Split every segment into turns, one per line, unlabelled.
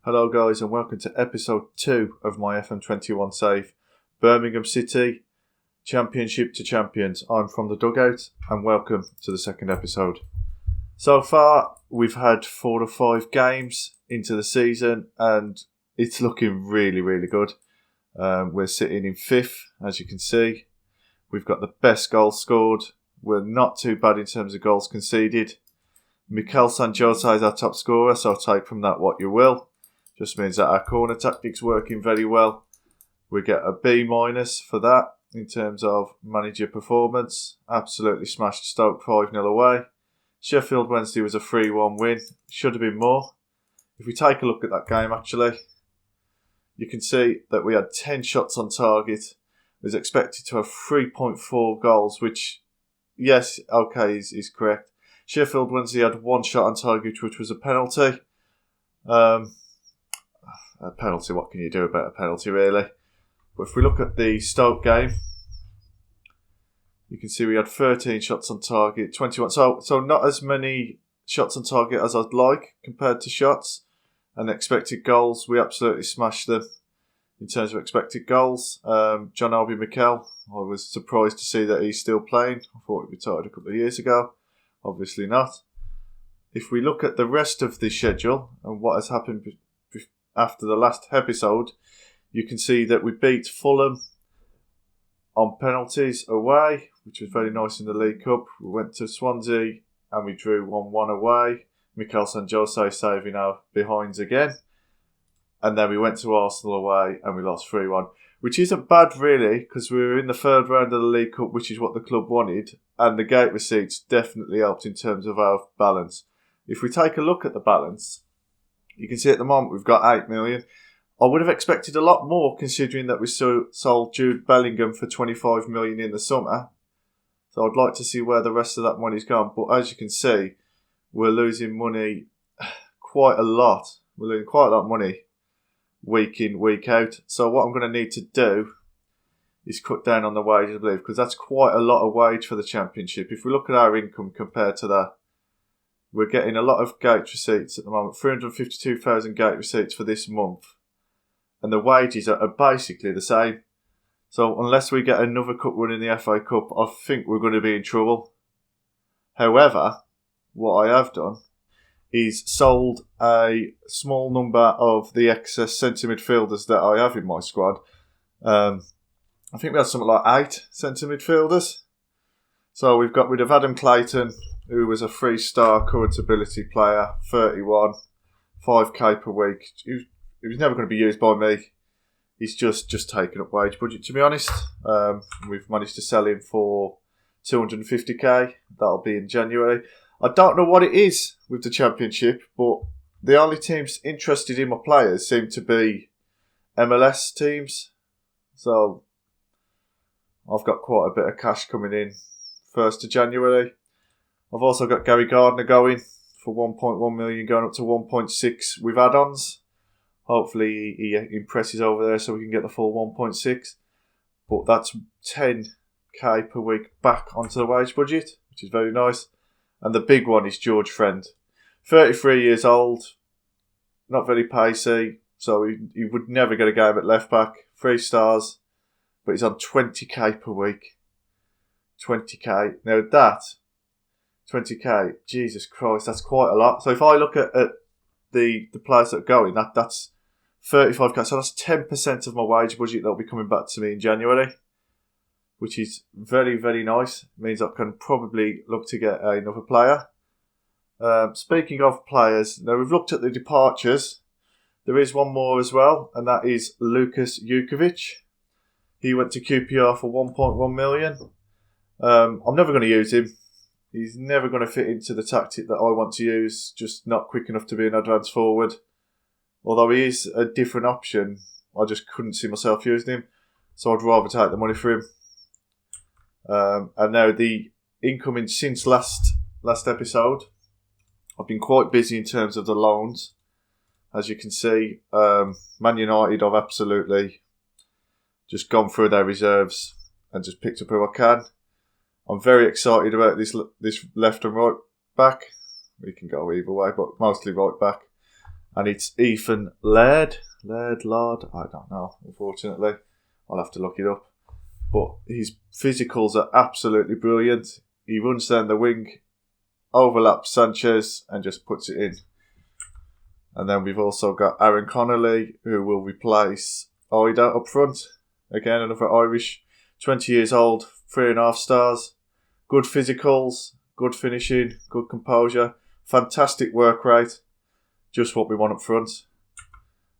Hello guys and welcome to episode 2 of my FM21 save. Birmingham City, Championship to Champions. I'm from the Dugout and welcome to the second episode. So far we've had 4 to 5 games into the season and it's looking really good. We're sitting in 5th, as you can see. We've got the best goals scored. We're not too bad in terms of goals conceded. Mikel San Jose is our top scorer, so take from that what you will. Just means that our corner tactics working very well. We get a B- for that in terms of manager performance. Absolutely smashed Stoke 5-0 away. Sheffield Wednesday was a 3-1 win. Should have been more. If we take a look at that game actually, you can see that we had 10 shots on target. Was expected to have 3.4 goals, which, yes, okay, is correct. Sheffield Wednesday had 1 shot on target, which was a penalty. A penalty, what can you do about a penalty, really? But if we look at the Stoke game, you can see we had 13 shots on target, 21. So not as many shots on target as I'd like compared to shots. And expected goals, we absolutely smashed them in terms of expected goals. John Obi Mikel, I was surprised to see that he's still playing. I thought he retired a couple of years ago. Obviously not. If we look at the rest of the schedule and what has happened after the last episode, you can see that we beat Fulham on penalties away, which was very nice in the League Cup. We went to Swansea and we drew 1-1 away. Mikel San Jose saving our behinds again. And then we went to Arsenal away and we lost 3-1. Which isn't bad really, because we were in the third round of the League Cup, which is what the club wanted. And the gate receipts definitely helped in terms of our balance. If we take a look at the balance, you can see at the moment we've got 8 million. I would have expected a lot more considering that we sold Jude Bellingham for 25 million in the summer. So I'd like to see where the rest of that money's gone. But as you can see, we're losing money quite a lot. We're losing quite a lot of money week in, week out. So what I'm going to need to do is cut down on the wages, I believe, because that's quite a lot of wage for the Championship. If we look at our income compared to that, we're getting a lot of gate receipts at the moment, 352,000 gate receipts for this month. And the wages are basically the same. So unless we get another cup run in the FA Cup, I think we're going to be in trouble. However, what I have done is sold a small number of the excess centre midfielders that I have in my squad. I think we had something like 8 centre midfielders. So we've got rid of Adam Clayton, who was a 3-star current ability player, 31, 5k per week. He was never going to be used by me. He's just taken up wage budget, to be honest. We've managed to sell him for 250k. That'll be in January. I don't know what it is with the Championship, but the only teams interested in my players seem to be MLS teams. So I've got quite a bit of cash coming in 1st of January. I've also got Gary Gardner going for 1.1 million, going up to 1.6 with add-ons. Hopefully he impresses over there so we can get the full 1.6. But that's 10k per week back onto the wage budget, which is very nice. And the big one is George Friend. 33 years old, not very pacey, so he would never get a game at left back. 3 stars, but he's on 20k per week. 20k. Now that, 20k, Jesus Christ, that's quite a lot. So if I look at the players that are going, that's 35k. So that's 10% of my wage budget that'll be coming back to me in January, which is very, very nice. It means I can probably look to get another player. Speaking of players, now we've looked at the departures. There is one more as well, and that is Lukas Jukovic. He went to QPR for 1.1 million. I'm never going to use him. He's never going to fit into the tactic that I want to use, just not quick enough to be an advanced forward. Although he is a different option, I just couldn't see myself using him, so I'd rather take the money for him. And now the incoming since last episode, I've been quite busy in terms of the loans. As you can see, Man United, I've absolutely just gone through their reserves and just picked up who I can. I'm very excited about this left and right back. We can go either way, but mostly right back. And it's Ethan Laird, I don't know, unfortunately. I'll have to look it up. But his physicals are absolutely brilliant. He runs down the wing, overlaps Sanchez and just puts it in. And then we've also got Aaron Connolly, who will replace Ida up front. Again, another Irish, 20 years old, 3.5 stars. Good physicals, good finishing, good composure, fantastic work rate. Just what we want up front.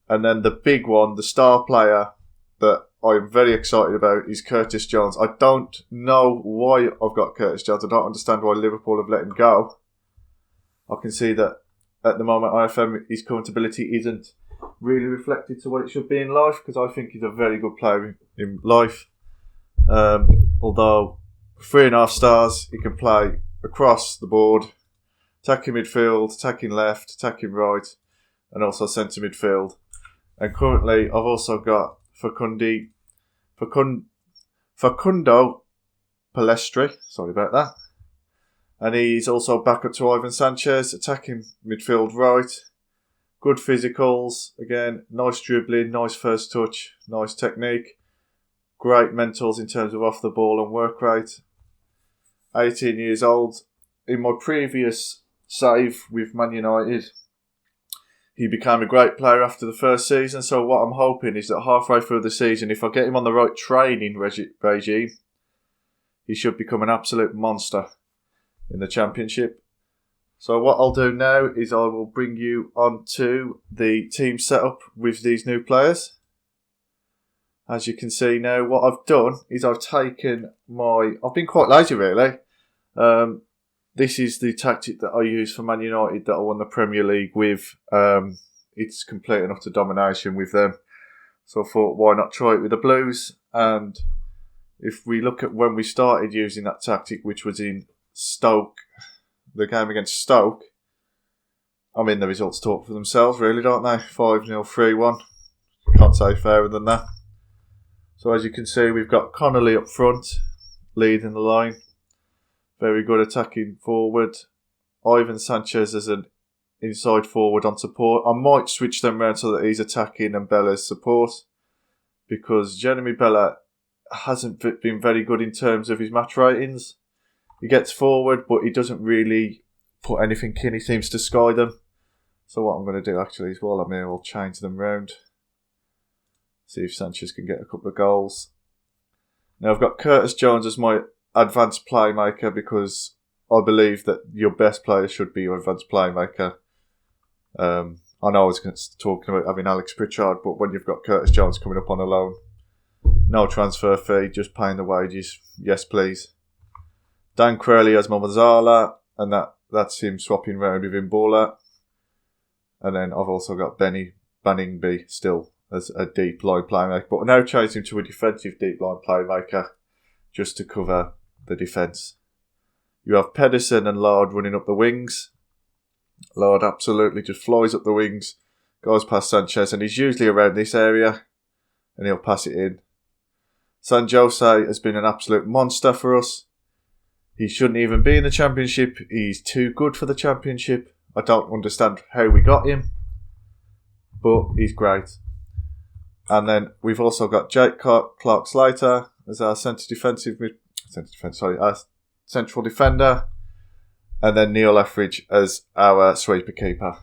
And then the big one, the star player that I'm very excited about is Curtis Jones. I don't know why I've got Curtis Jones. I don't understand why Liverpool have let him go. I can see that at the moment IFM, his current ability isn't really reflected to what it should be in life, because I think he's a very good player in life. Although 3.5 stars, he can play across the board, attacking midfield, attacking left, attacking right, and also centre midfield. And currently, I've also got Facundo Palestri. Sorry about that. And he's also back up to Ivan Sanchez, attacking midfield right. Good physicals. Again, nice dribbling, nice first touch, nice technique. Great mentals in terms of off the ball and work rate. 18 years old. In my previous save with Man United, he became a great player after the first season. So what I'm hoping is that halfway through the season, if I get him on the right training regime, he should become an absolute monster in the Championship. So what I'll do now is I will bring you onto the team setup with these new players. As you can see now, what I've done is I've been quite lazy really. This is the tactic that I use for Man United that I won the Premier League with. It's complete and utter domination with them. So I thought, why not try it with the Blues? And if we look at when we started using that tactic, which was in Stoke, the game against Stoke, I mean, the results talk for themselves, really, don't they? 5-0, 3-1. Can't say fairer than that. So as you can see, we've got Connolly up front, leading the line. Very good attacking forward. Ivan Sanchez as an inside forward on support. I might switch them around so that he's attacking and Bella's support, because Jeremy Bella hasn't been very good in terms of his match ratings. He gets forward, but he doesn't really put anything in. He seems to sky them. So what I'm going to do actually is, while I'm here, I'll change them round. See if Sanchez can get a couple of goals. Now I've got Curtis Jones as my advanced playmaker, because I believe that your best player should be your advanced playmaker. I know I was talking about having Alex Pritchard, but when you've got Curtis Jones coming up on a loan, no transfer fee, just paying the wages, yes please. Dan Crowley as Momazala, and that's him swapping round with Imbola. And then I've also got Benny Banningby still as a deep line playmaker, but now change him to a defensive deep line playmaker just to cover the defence. You have Pedersen and Lard running up the wings. Lard absolutely just flies up the wings, goes past Sanchez, and he's usually around this area, and he'll pass it in. San Jose has been an absolute monster for us. He shouldn't even be in the Championship. He's too good for the Championship. I don't understand how we got him, but he's great. And then we've also got Jake Clark-Slater as our central defender, and then Neil Etheridge as our sweeper keeper.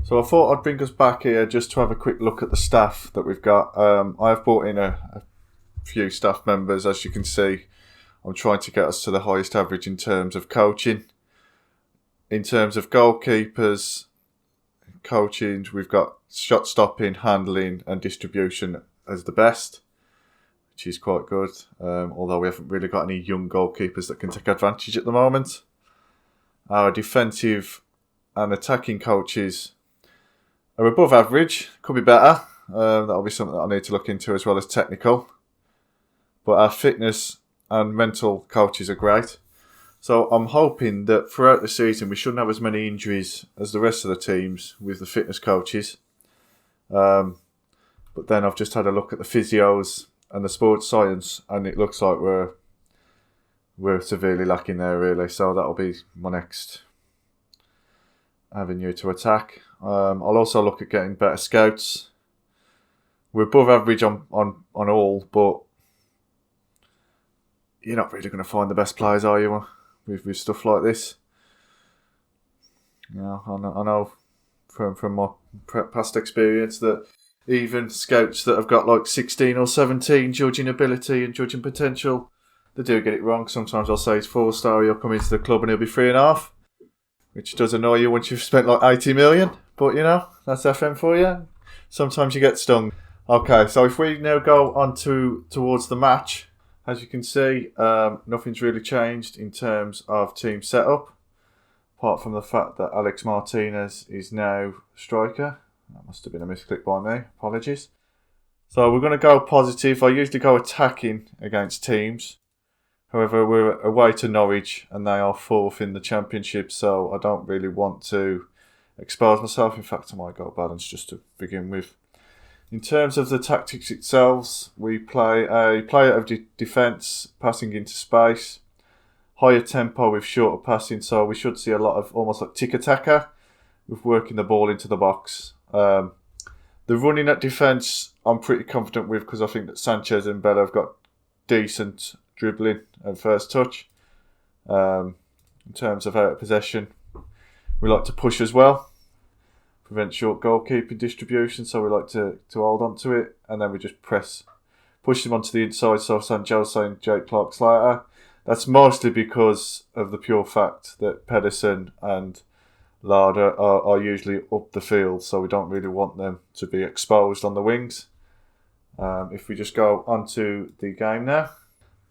So I thought I'd bring us back here just to have a quick look at the staff that we've got. I've brought in a few staff members. As you can see, I'm trying to get us to the highest average in terms of coaching. In terms of goalkeepers, coaching, we've got shot stopping, handling and distribution as the best, which is quite good, although we haven't really got any young goalkeepers that can take advantage at the moment. Our defensive and attacking coaches are above average, could be better. That'll be something that I need to look into, as well as technical. But our fitness and mental coaches are great. So I'm hoping that throughout the season we shouldn't have as many injuries as the rest of the teams with the fitness coaches. But then I've just had a look at the physios and the sports science, and it looks like we're severely lacking there really. So that'll be my next avenue to attack. I'll also look at getting better scouts. We're above average on all, but you're not really going to find the best players, are you, with stuff like this? You know, I know from my past experience that even scouts that have got like 16 or 17 judging ability and judging potential, they do get it wrong. Sometimes I'll say he's 4-star, he'll come into the club and he'll be 3.5, which does annoy you once you've spent like 80 million. But you know, that's FM for you. Sometimes you get stung. Okay, so if we now go on towards the match, as you can see, nothing's really changed in terms of team setup, apart from the fact that Alex Martinez is now striker. That must have been a misclick by me. Apologies. So we're going to go positive. I usually go attacking against teams. However, we're away to Norwich and they are 4th in the Championship, so I don't really want to expose myself. In fact, I might go balance just to begin with. In terms of the tactics itself, we play a player of defence, passing into space, higher tempo with shorter passing, so we should see a lot of almost like tiki-taka with working the ball into the box. The running at defence, I'm pretty confident with because I think that Sanchez and Bella have got decent dribbling and first touch. In terms of out of possession, we like to push as well, prevent short goalkeeping distribution, so we like to hold on to it, and then we just push them onto the inside, so San Jose and Jake Clark-Slater. That's mostly because of the pure fact that Pedersen and Larder are usually up the field, so we don't really want them to be exposed on the wings. If we just go onto the game now,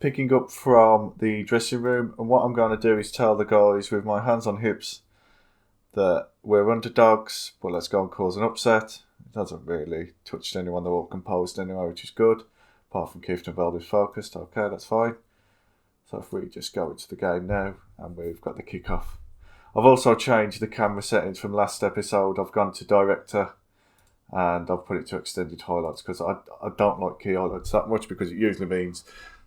picking up from the dressing room, and what I'm going to do is tell the guys with my hands on hips that we're underdogs, but let's go and cause an upset. It hasn't really touched anyone, they're all composed anyway, which is good, apart from Keith Novell who's focused. Okay, that's fine. So if we just go into the game now, and we've got the kick-off. I've also changed the camera settings from last episode. I've gone to director and I've put it to extended highlights because I don't like key highlights that much because it usually means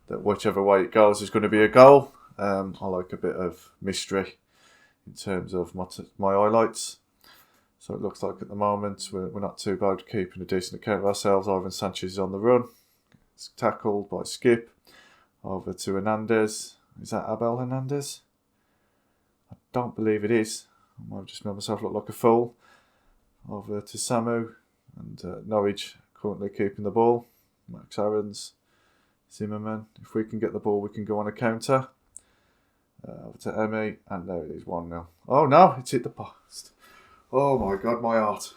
that whichever way it goes is going to be a goal. I like a bit of mystery in terms of my highlights. So it looks like at the moment we're not too bad, keeping a decent account of ourselves. Ivan Sanchez is on the run. It's tackled by Skip. Over to Hernandez. Is that Abel Hernandez? I don't believe it is. I might have just made myself look like a fool. Over to Samu. And Norwich currently keeping the ball. Max Aarons. Zimmerman. If we can get the ball, we can go on a counter. Over to Emmy. And there it is, 1-0. Oh no, it's hit the post. Oh my god, my heart.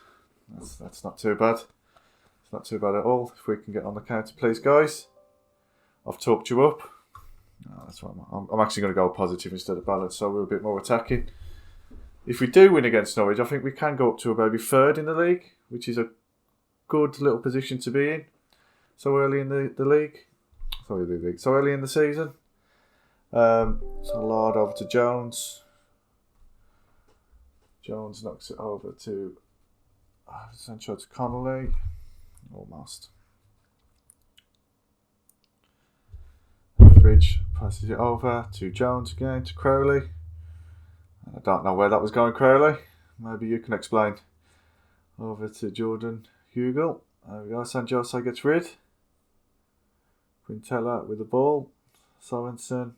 That's not too bad. It's not too bad at all. If we can get on the counter, please, guys. I've talked you up. No, that's what I'm actually going to go positive instead of balance, so we're a bit more attacking. If we do win against Norwich, I think we can go up to maybe 3rd in the league, which is a good little position to be in. So early in the league. Sorry, the league. So early in the season. So Lard over to Jones. Jones knocks it over to Sancho to Connolly. Almost. Fridge passes it over to Jones again, to Crowley. I don't know where that was going, Crowley. Maybe you can explain. Over to Jordan Hugel. There we go. San Jose gets rid. Quintella with the ball. Sorensen.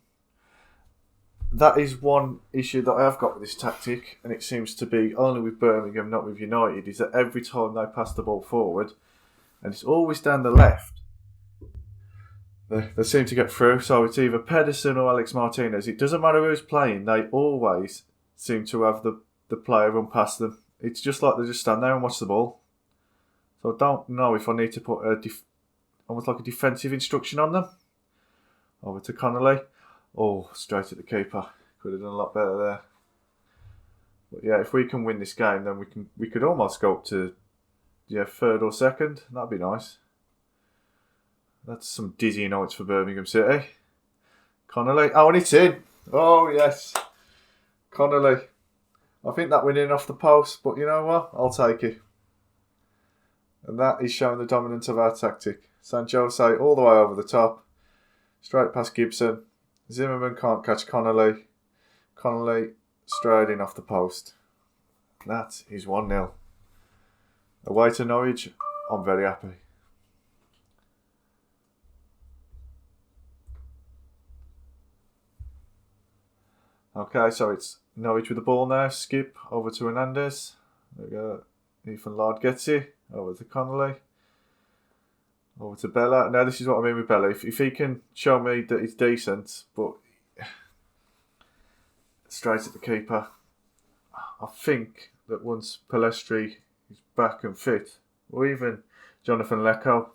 That is one issue that I have got with this tactic, and it seems to be only with Birmingham, not with United, is that every time they pass the ball forward, and it's always down the left, they seem to get through. So it's either Pedersen or Alex Martinez. It doesn't matter who's playing, they always seem to have the player run past them. It's just like they just stand there and watch the ball. So I don't know if I need to put almost like a defensive instruction on them. Over to Connolly. Oh, straight at the keeper. Could have done a lot better there. But yeah, if we can win this game, then we could almost go up to 3rd or 2nd. That'd be nice. That's some dizzying nights for Birmingham City. Connolly. Oh, and it's in. Oh, yes. Connolly. I think that went in off the post, but you know what? I'll take it. And that is showing the dominance of our tactic. San Jose all the way over the top. Straight past Gibson. Zimmerman can't catch Connolly. Connolly straight in off the post. That is 1-0. Away to Norwich, I'm very happy. Okay, so it's Norwich with the ball now. Skip over to Hernandez. There we go. Ethan Laird gets it. Over to Connolly. Over to Bella. Now this is what I mean with Bella. If he can show me that he's decent, but straight at the keeper. I think that once Palestri is back and fit, or even Jonathan Lecco.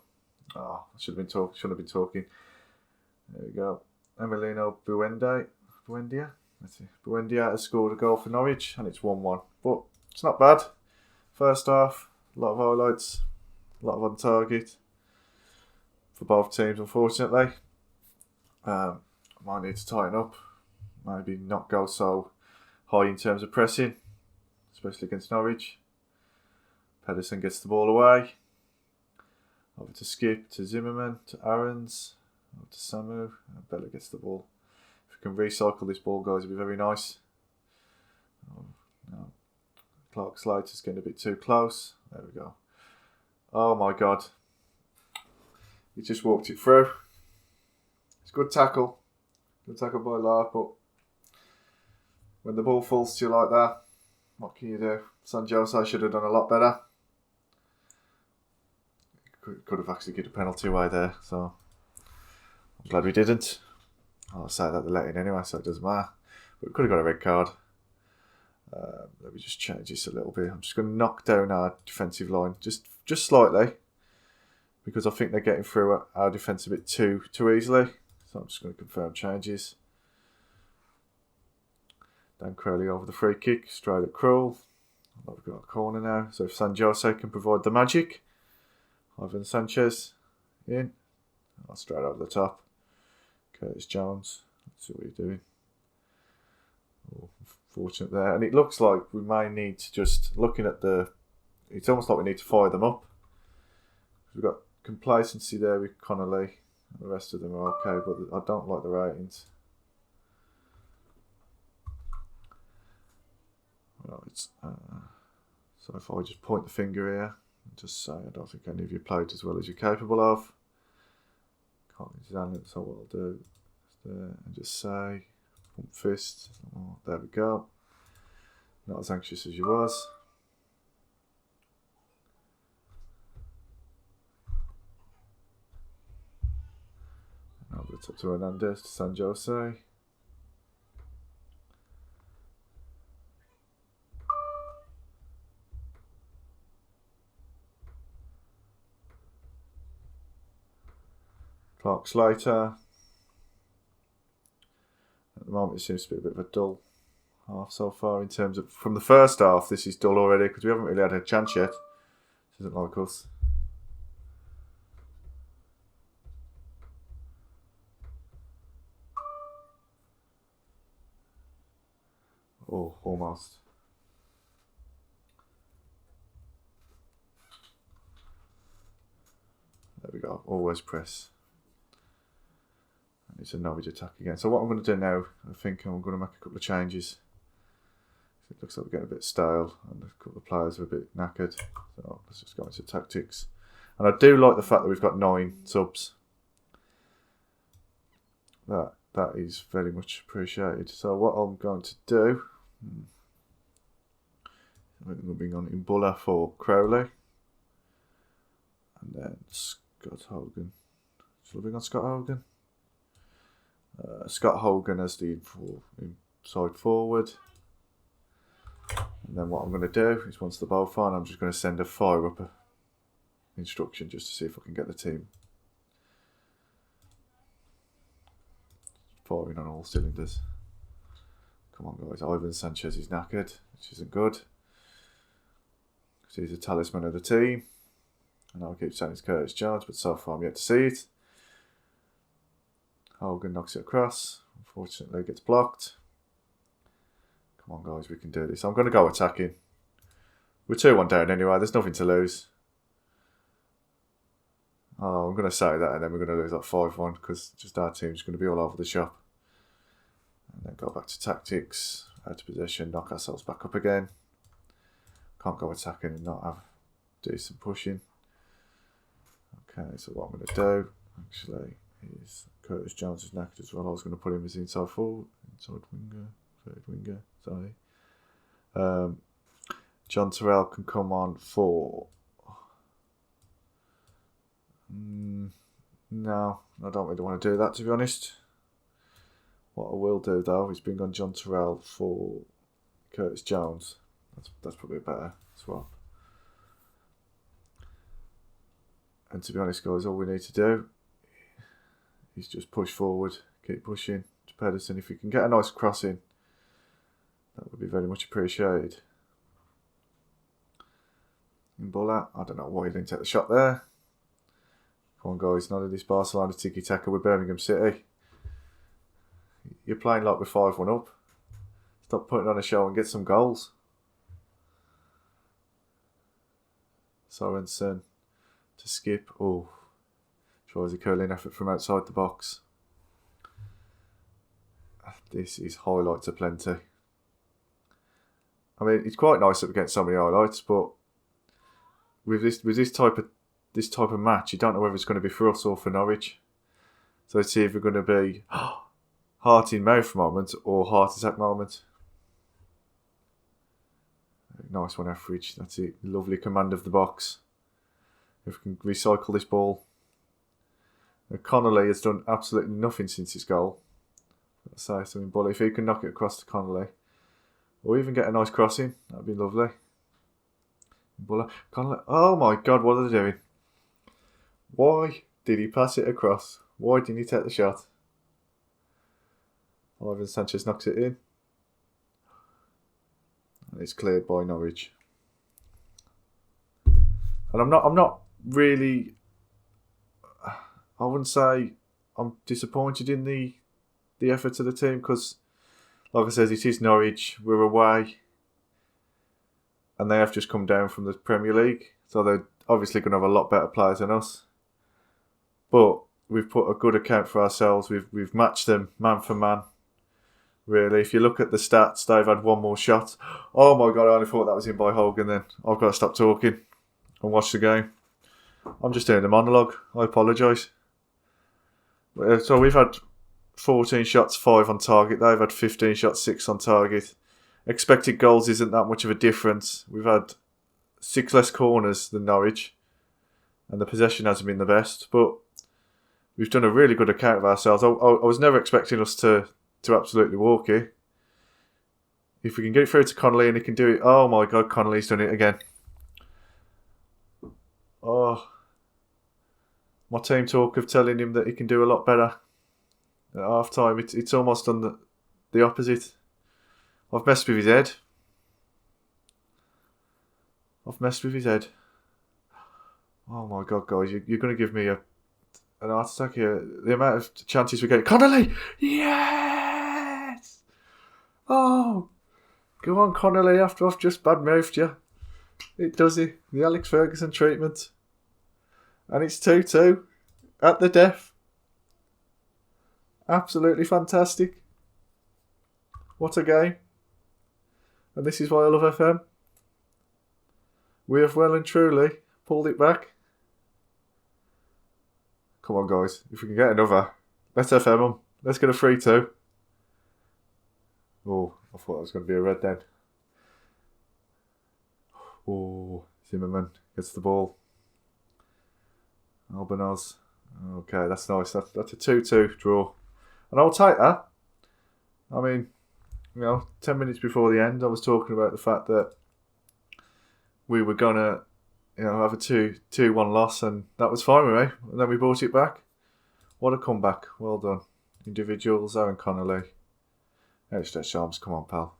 Oh, I shouldn't have been talking. There we go. Emiliano Buendia. Let's see. Buendia has scored a goal for Norwich, and it's 1-1. But it's not bad. First half, a lot of highlights, a lot of on target for both teams, unfortunately. Might need to tighten up. Maybe not go so high in terms of pressing, especially against Norwich. Pedersen gets the ball away. Over to Skip, to Zimmerman, to Aarons, over to Samu, and Bella gets the ball. If we can recycle this ball, guys, it'd be very nice. Oh, no. Clark Slater's getting a bit too close. There we go. Oh my God. He just walked it through. It's a good tackle. Good tackle by Laird, but when the ball falls to you like that, what can you do? San Jose should have done a lot better. Could have actually given a penalty away there, so I'm glad we didn't. I'll say that they're letting anyway, so it doesn't matter. But we could have got a red card. Let me just change this a little bit. I'm just going to knock down our defensive line just slightly, because I think they're getting through our defence a bit too easily. So I'm just going to confirm changes. Dan Crowley over the free kick, straight at Krul. We've got a corner now. So if San Jose can provide the magic, Ivan Sanchez in. Straight over the top. Curtis Jones. Let's see what he's doing. Oh, fortunate there. And it looks like we may need to just, looking at it's almost like we need to fire them up. We've got complacency there with Connolly. The rest of them are okay, but I don't like the ratings. Right, so if I just point the finger here and just say I don't think any of you played as well as you're capable of. Can't examine it, so what I'll do is there and just say pump fist. Oh, there we go. Not as anxious as you was. Over the top to Hernandez, to San Jose. Clark Slater. At the moment, it seems to be a bit of a dull half so far in terms of... From the first half, this is dull already because we haven't really had a chance yet. Doesn't like us. Oh, almost. There we go. Always press. And it's a Norwich attack again. So what I'm going to do now, I think I'm going to make a couple of changes. It looks like we're getting a bit stale and a couple of players are a bit knackered. So let's just go into tactics. And I do like the fact that we've got 9 subs. That is very much appreciated. So what I'm going to do... I think we'll bring on Imbulla for Crowley. And then Scott Hogan. Shall I bring on Scott Hogan? Scott Hogan as the inside forward. And then what I'm going to do is once the ball fine, I'm just going to send a fire up instruction just to see if I can get the team firing on all cylinders. Come on, guys. Ivan Sanchez is knackered, which isn't good. Because he's a talisman of the team. And I'll keep saying it's Curtis Jones, but so far I'm yet to see it. Hogan knocks it across. Unfortunately, it gets blocked. Come on, guys. We can do this. I'm going to go attacking. We're 2-1 down anyway. There's nothing to lose. Oh, I'm going to say that and then we're going to lose like 5-1 because just our team's going to be all over the shop. And then go back to tactics, out of possession, knock ourselves back up again. Can't go attacking and not have decent pushing. Okay, so what I'm going to do, actually, is Curtis Jones is knackered as well. I was going to put him as inside forward, inside winger, third winger, sorry. John Terrell can come on for... No, I don't really want to do that, to be honest. What I will do, though, is bring on John Terrell for Curtis Jones. That's probably a better swap. And to be honest, guys, all we need to do is just push forward, keep pushing to Pedersen. If we can get a nice crossing, that would be very much appreciated. In Buller, I don't know why he didn't take the shot there. Come on, guys, none of this Barcelona tiki-taka with Birmingham City. You're playing like we're 5-1 up. Stop putting on a show and get some goals. Sorensen to Skip. Oh, tries a curling effort from outside the box. This is highlights aplenty. I mean, it's quite nice that we're getting so many highlights, but with this type of match, you don't know whether it's going to be for us or for Norwich. So let's see if we're going to be heart in mouth moment or heart attack moment. Nice one, Etheridge. That's it. Lovely command of the box. If we can recycle this ball. Connolly has done absolutely nothing since his goal. Let's say something, but if he can knock it across to Connolly, or even get a nice crossing, that'd be lovely. Connolly. Oh my God, what are they doing? Why did he pass it across? Why didn't he take the shot? Ivan Sanchez knocks it in. And it's cleared by Norwich. And I'm not really... I wouldn't say I'm disappointed in the effort of the team because, like I said, it is Norwich. We're away. And they have just come down from the Premier League. So they're obviously going to have a lot better players than us. But we've put a good account for ourselves. We've matched them man for man. Really, if you look at the stats, they've had one more shot. Oh my God, I only thought that was in by Hogan then. I've got to stop talking and watch the game. I'm just doing a monologue. I apologise. So we've had 14 shots, 5 on target. They've had 15 shots, 6 on target. Expected goals isn't that much of a difference. We've had 6 less corners than Norwich. And the possession hasn't been the best. But we've done a really good account of ourselves. I was never expecting us to absolutely walk it. If we can get it through to Connolly and he can do it. Oh my God, Connolly's done it again. Oh. My team talk of telling him that he can do a lot better. At half time, it's almost done the opposite. I've messed with his head. Oh my God, guys, you're going to give me an heart attack here. The amount of chances we get. Connolly! Yes! Oh! Go on, Connolly, after I've just bad-mouthed you. It does it. The Alex Ferguson treatment. And it's 2-2 at the death. Absolutely fantastic. What a game. And this is why I love FM. We have well and truly pulled it back. Come on, guys. If we can get another, let's FM them. Let's get a 3-2. Oh, I thought that was going to be a red then. Oh, Zimmerman gets the ball. Albanaz. Okay, that's nice. That's a 2-2 draw. And I'll take that. I mean, 10 minutes before the end, I was talking about the fact that we were going to have a 2-1 loss, and that was fine with me. And then we brought it back. What a comeback. Well done. Individuals, Aaron Connolly. Outstretched arms. Come on, pal.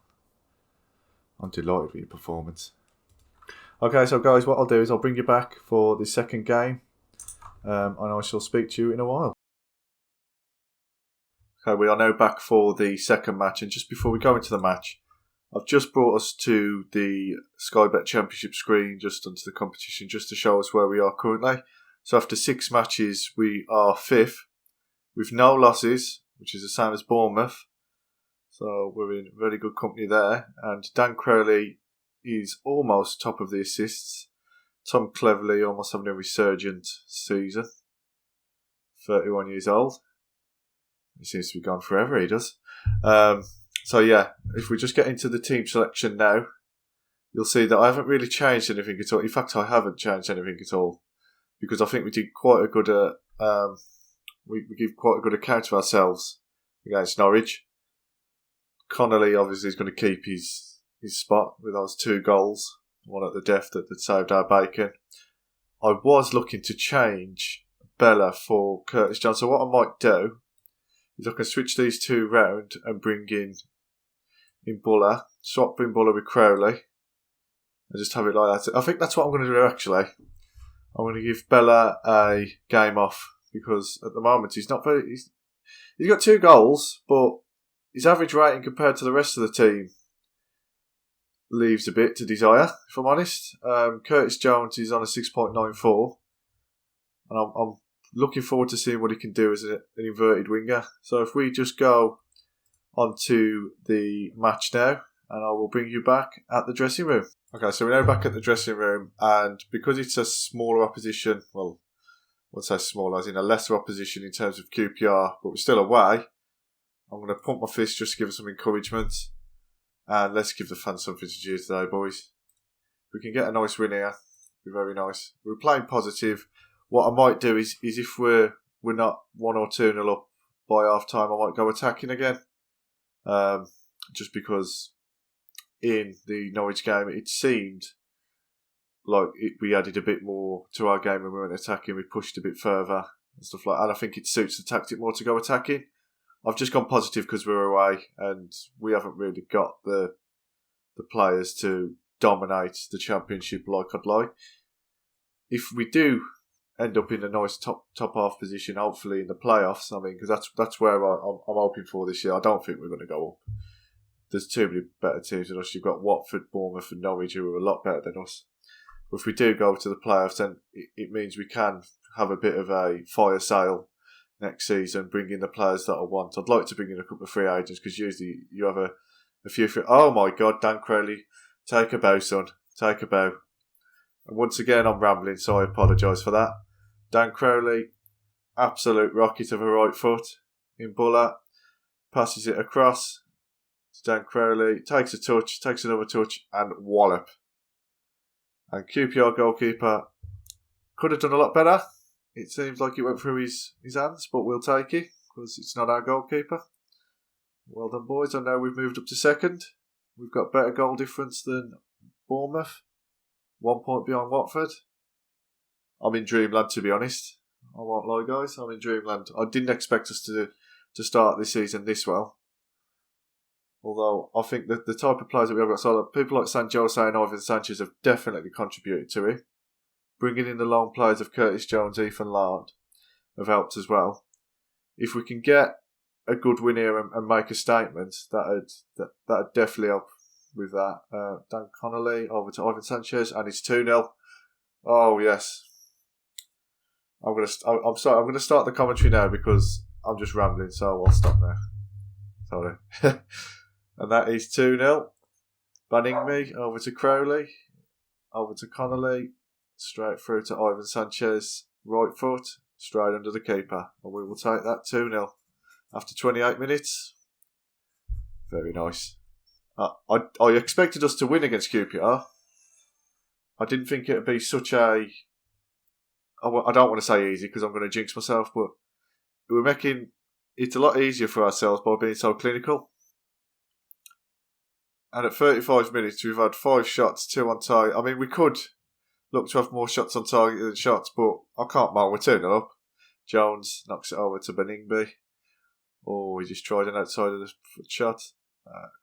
I'm delighted with your performance. Okay, so guys, what I'll do is I'll bring you back for the second game. And I shall speak to you in a while. Okay, we are now back for the second match. And just before we go into the match, I've just brought us to the Sky Bet Championship screen, just onto the competition, just to show us where we are currently. So after 6 matches, we are 5th, with no losses, which is the same as Bournemouth. So we're in very good company there. And Dan Crowley is almost top of the assists. Tom Cleverley almost having a resurgent season. 31 years old. He seems to be gone forever, he does. So yeah, if we just get into the team selection now, you'll see that I haven't really changed anything at all. In fact, I haven't changed anything at all. Because I think we did quite a good we give quite a good account of ourselves against Norwich. Connolly obviously is going to keep his spot with those 2 goals, one at the death that saved our bacon. I was looking to change Bella for Curtis Jones. So what I might do is I can switch these 2 round and bring in Buller, swap in Buller with Crowley, and just have it like that. I think that's what I'm going to do actually. I'm going to give Bella a game off because at the moment he's not very. He's got 2 goals, but his average rating compared to the rest of the team leaves a bit to desire, if I'm honest. Curtis Jones is on a 6.94, and I'm looking forward to seeing what he can do as an inverted winger. So if we just go onto the match now, and I will bring you back at the dressing room. Okay, so we're now back at the dressing room, and because it's a smaller opposition, well, I would say smaller, as in a lesser opposition in terms of QPR, but we're still away, I'm going to pump my fist just to give us some encouragement, and let's give the fans something to do today, boys. If we can get a nice win here, it'd be very nice. We're playing positive. What I might do is if we're not 1 or 2-0 up by half time, I might go attacking again, just because in the Norwich game, it seemed like we added a bit more to our game when we went attacking. We pushed a bit further and stuff like that. And I think it suits the tactic more to go attacking. I've just gone positive because we're away and we haven't really got the players to dominate the Championship like I'd like. If we do end up in a nice top half position, hopefully in the playoffs, I mean, because that's where I'm hoping for this year. I don't think we're going to go up. There's too many better teams than us. You've got Watford, Bournemouth and Norwich who are a lot better than us. But if we do go to the playoffs, then it means we can have a bit of a fire sale next season, bring in the players that I want. I'd like to bring in a couple of free agents because usually you have a few free... Oh my God, Dan Crowley, take a bow, son. Take a bow. And once again, I'm rambling, so I apologise for that. Dan Crowley, absolute rocket of a right foot in Buller, passes it across. Dan Crowley takes a touch, takes another touch, and wallop. And QPR goalkeeper could have done a lot better. It seems like it went through his hands, but we'll take it because it's not our goalkeeper. Well done, boys. I know we've moved up to second. We've got better goal difference than Bournemouth. 1 point behind Watford. I'm in dreamland, to be honest. I won't lie, guys. I'm in dreamland. I didn't expect us to start this season this well. Although I think that the type of players that we have got, so people like San Jose and Ivan Sanchez have definitely contributed to it. Bringing in the long players of Curtis Jones, Ethan Laird have helped as well. If we can get a good win here and make a statement, that'd definitely help with that. Dan Connolly over to Ivan Sanchez, and it's 2-0. Oh yes. I'm sorry. I'm gonna start the commentary now because I'm just rambling, so I'll stop now. Sorry. And that is 2-0. Baningme over to Crowley, over to Connolly, straight through to Ivan Sanchez, right foot, straight under the keeper. And we will take that 2-0 after 28 minutes. Very nice. I expected us to win against QPR. I didn't think it would be such a... I don't want to say easy because I'm going to jinx myself, but we're making it a lot easier for ourselves by being so clinical. And at 35 minutes, we've had 5 shots, 2 on target. I mean, we could look to have more shots on target than shots, but I can't mind. We're 2-0 up. Jones knocks it over to Baningme. Oh, he just tried an outside of the foot shot.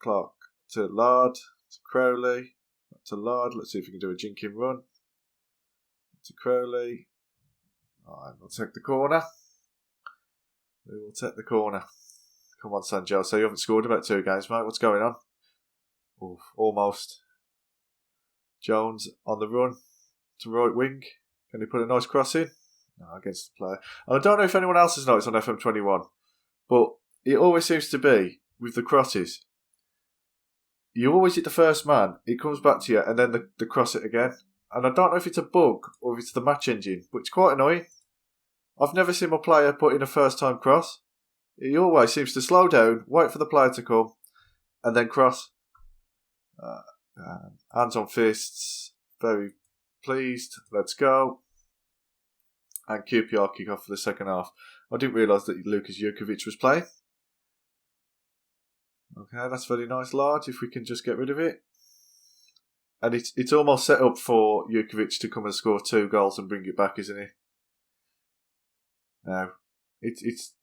Clark to Laird, to Crowley, to Laird. Let's see if we can do a jinking run. To Crowley. And we'll take the corner. We will take the corner. Come on, San Jose. So you haven't scored about 2 games, mate. What's going on? Oof, almost. Jones on the run to right wing. Can he put a nice cross in? No, against the player. And I don't know if anyone else has noticed on FM21, but it always seems to be with the crosses. You always hit the first man, it comes back to you, and then the cross it again. And I don't know if it's a bug or if it's the match engine, but it's quite annoying. I've never seen my player put in a first-time cross. He always seems to slow down, wait for the player to come, and then cross. Hands on fists. Very pleased. Let's go. And QPR kick off for the second half. I didn't realise that Lukas Jurkovic was playing. Okay, that's very nice, large, if we can just get rid of it. And it's almost set up for Jurkovic to come and score 2 goals and bring it back, isn't it? No. It's...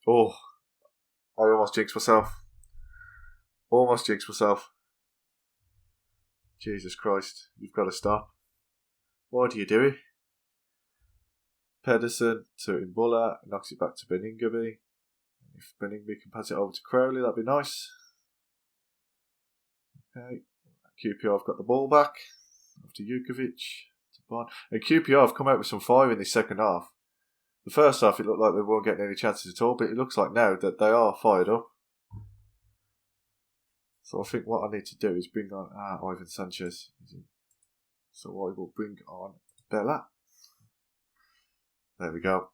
Oh, I almost jinxed myself. Jesus Christ, you've got to stop. Why do you do it? Pedersen to Imbulla, knocks it back to Beningby. If Beningby can pass it over to Crowley, that'd be nice. Okay, QPR have got the ball back. After Jurkovic to Bond. And QPR have come out with some fire in this second half. The first half, it looked like they weren't getting any chances at all, but it looks like now that they are fired up. So I think what I need to do is bring on Ivan Sanchez. So I will bring on Bella. There we go.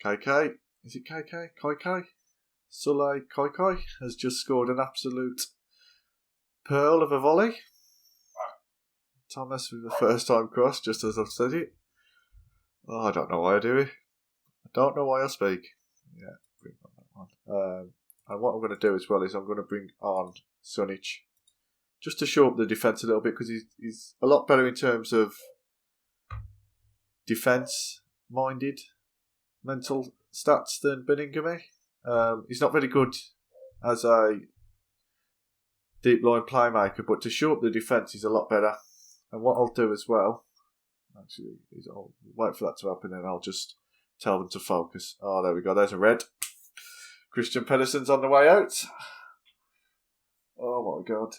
KK. Is it KK? Kai? Sule Kai has just scored an absolute pearl of a volley. Thomas with the first time cross, just as I've said it. Oh, I don't know why I do it. I don't know why I speak. Yeah, bring on that one. And what I'm going to do as well is I'm going to bring on Sunic, just to show up the defence a little bit, because he's a lot better in terms of defence-minded mental stats than Beningame. He's not very good as a deep line playmaker, but to show up the defence he's a lot better. And what I'll do as well, actually, is I'll wait for that to happen and I'll just tell them to focus. Oh, there we go. There's a red. Christian Pedersen's on the way out. Oh my God.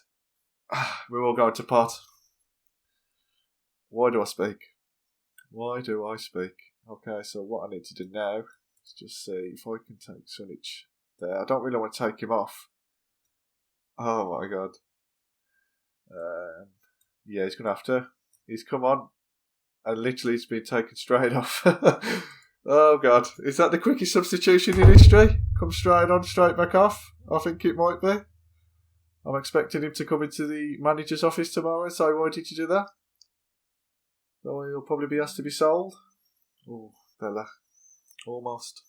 We're all going to pot. Why do I speak? Okay, so what I need to do now is just see if I can take Sunic there. I don't really want to take him off. Oh my God. Yeah, he's going to have to. He's come on and literally he's been taken straight off. Oh God. Is that the quickest substitution in history? Come straight on, straight back off? I think it might be. I'm expecting him to come into the manager's office tomorrow and say, why did you do that? So he'll probably be asked to be sold. Oh, Bella. Almost.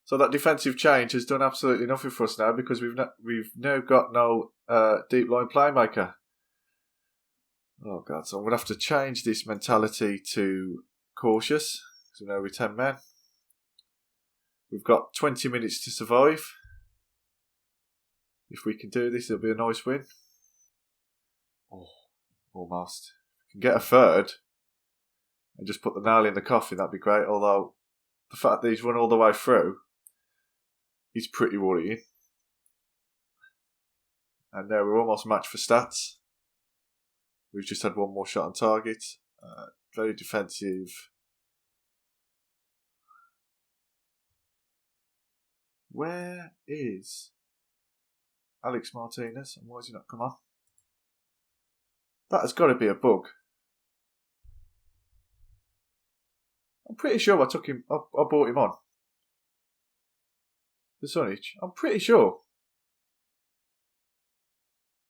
So that defensive change has done absolutely nothing for us now, because we've now got no deep line playmaker. Oh God, so I'm going to have to change this mentality to cautious, because we're now with 10 men. We've got 20 minutes to survive. If we can do this, it'll be a nice win. Oh, almost. If we can get a third and just put the nail in the coffin, that'd be great. Although the fact that he's run all the way through is pretty worrying. And now we're almost matched for stats. We've just had one more shot on target. Very defensive. Where is Alex Martinez? And why has he not come on? That has got to be a bug. I'm pretty sure I took him. I brought him on. The Sunic. I'm pretty sure.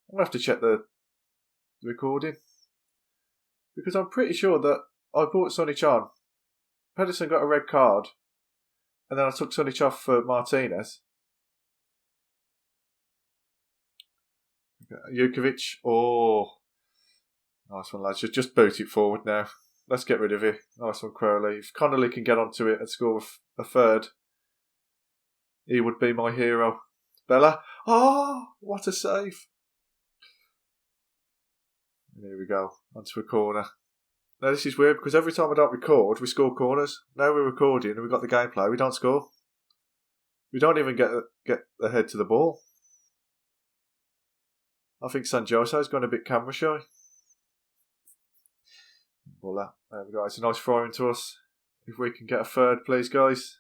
I'm going to have to check the recording. Because I'm pretty sure that I brought Sunic on. Pedersen got a red card. And then I took Sunic off for Martinez. Jurkovic. Oh. Nice one, lads. Just boot it forward now. Let's get rid of it. Nice one, Crowley. If Connolly can get onto it and score a third, he would be my hero. Bella. Oh, what a save. And here we go. Onto a corner. Now this is weird, because every time I don't record, we score corners. Now we're recording and we've got the gameplay, we don't score. We don't even get the head to the ball. I think San Jose's gone a bit camera shy. Well, there we go. It's a nice throw into us. If we can get a third, please, guys.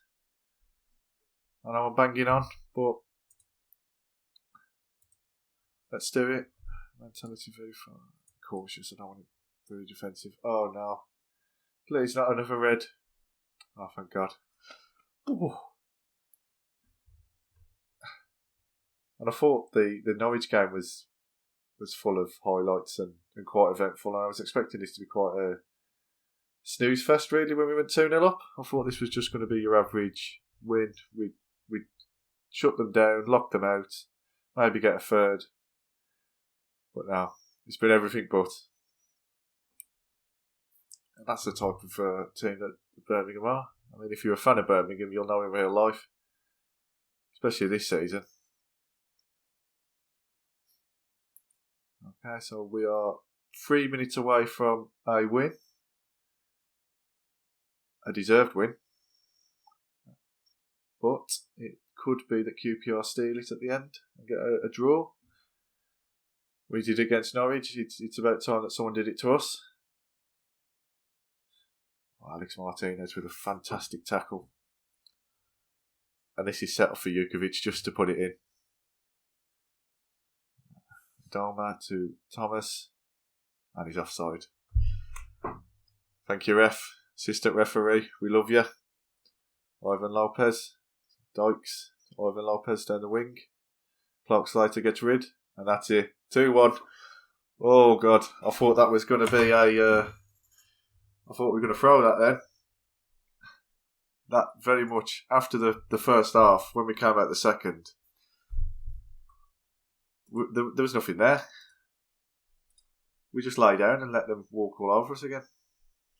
I know I'm banging on, but Let's do it. Mentality very cautious. I don't want it very defensive. Oh no. Please, not another red. Oh, thank God. Ooh. And I thought the Norwich game was full of highlights and quite eventful. And I was expecting this to be quite a snooze fest, really, when we went 2-0 up. I thought this was just going to be your average win. We'd shut them down, lock them out, maybe get a third. But no, it's been everything but. And that's the type of team that Birmingham are. I mean, if you're a fan of Birmingham, you'll know in real life, especially this season. Okay, so we are 3 minutes away from a win. A deserved win. But it could be that QPR steal it at the end and get a draw. We did against Norwich. It's about time that someone did it to us. Alex Martinez with a fantastic tackle. And this is set up for Jukovic just to put it in. Doma to Thomas. And he's offside. Thank you, ref. Assistant referee. We love you. Ivan Lopez. Dykes. Ivan Lopez down the wing. Clark Slater gets rid. And that's it. 2-1. Oh, God. I thought that was going to be I thought we were going to throw that then. That very much after the first half, when we came out the second, there was nothing there. We just lay down and let them walk all over us again.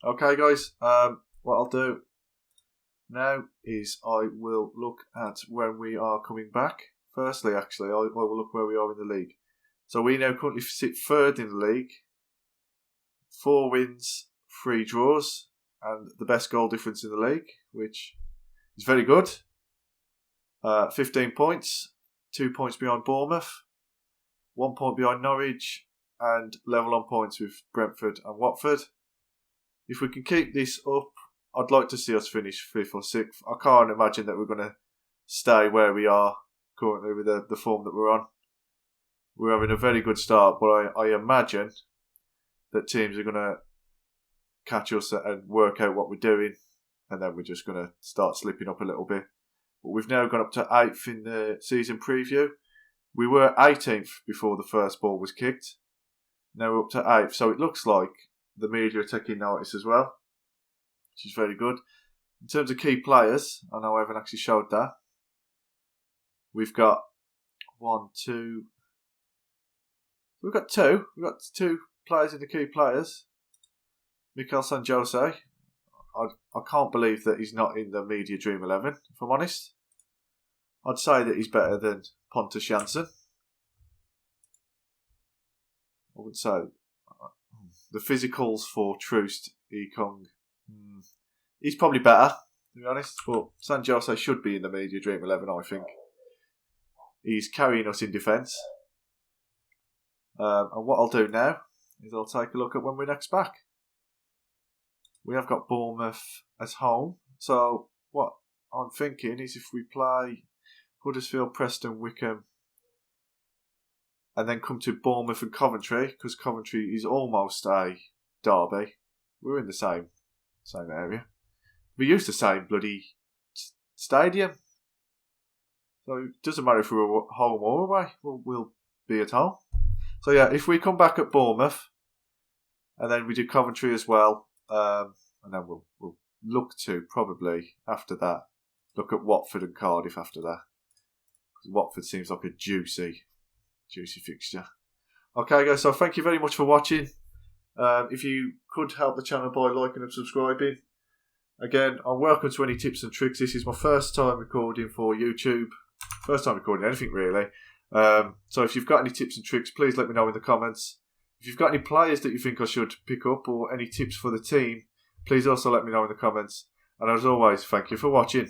Okay, guys. What I'll do now is I will look at when we are coming back. Firstly, actually, I will look where we are in the league. So we now currently sit third in the league. 4 wins, 3 draws, and the best goal difference in the league, which is very good. 15 points, 2 points behind Bournemouth, 1 point behind Norwich, and level on points with Brentford and Watford. If we can keep this up, I'd like to see us finish 5th or 6th. I can't imagine that we're going to stay where we are currently with the form that we're on. We're having a very good start, but I imagine that teams are going to catch us and work out what we're doing, and then we're just going to start slipping up a little bit. But we've now gone up to 8th in the season preview. We were 18th before the first ball was kicked. Now we're up to 8th, so it looks like the media are taking notice as well, which is very good. In terms of key players, I know I haven't actually showed that. We've got 2. We've got 2. We've got 2 players in the key players. Mikel San Jose. I can't believe that he's not in the media dream 11, if I'm honest. I'd say that he's better than Pontus Jansson. I would say the physicals for Troost, Ekong, he's probably better, to be honest, but San Jose should be in the media dream 11, I think. He's carrying us in defence. And what I'll do now is I'll take a look at when we're next back. We have got Bournemouth as home. So what I'm thinking is if we play Huddersfield, Preston, Wickham, and then come to Bournemouth and Coventry, because Coventry is almost a derby. We're in the same area. We use the same bloody stadium. So it doesn't matter if we're home or away. We'll be at home. So yeah, if we come back at Bournemouth, and then we do Coventry as well, and then we'll look to probably after that look at Watford and Cardiff after that, because Watford seems like a juicy fixture. Okay, guys. So thank you very much for watching. If you could help the channel by liking and subscribing. Again, I'm welcome to any tips and tricks. This is my first time recording for YouTube. First time recording anything really. So if you've got any tips and tricks, please let me know in the comments. If you've got any players that you think I should pick up or any tips for the team, please also let me know in the comments. And as always, thank you for watching.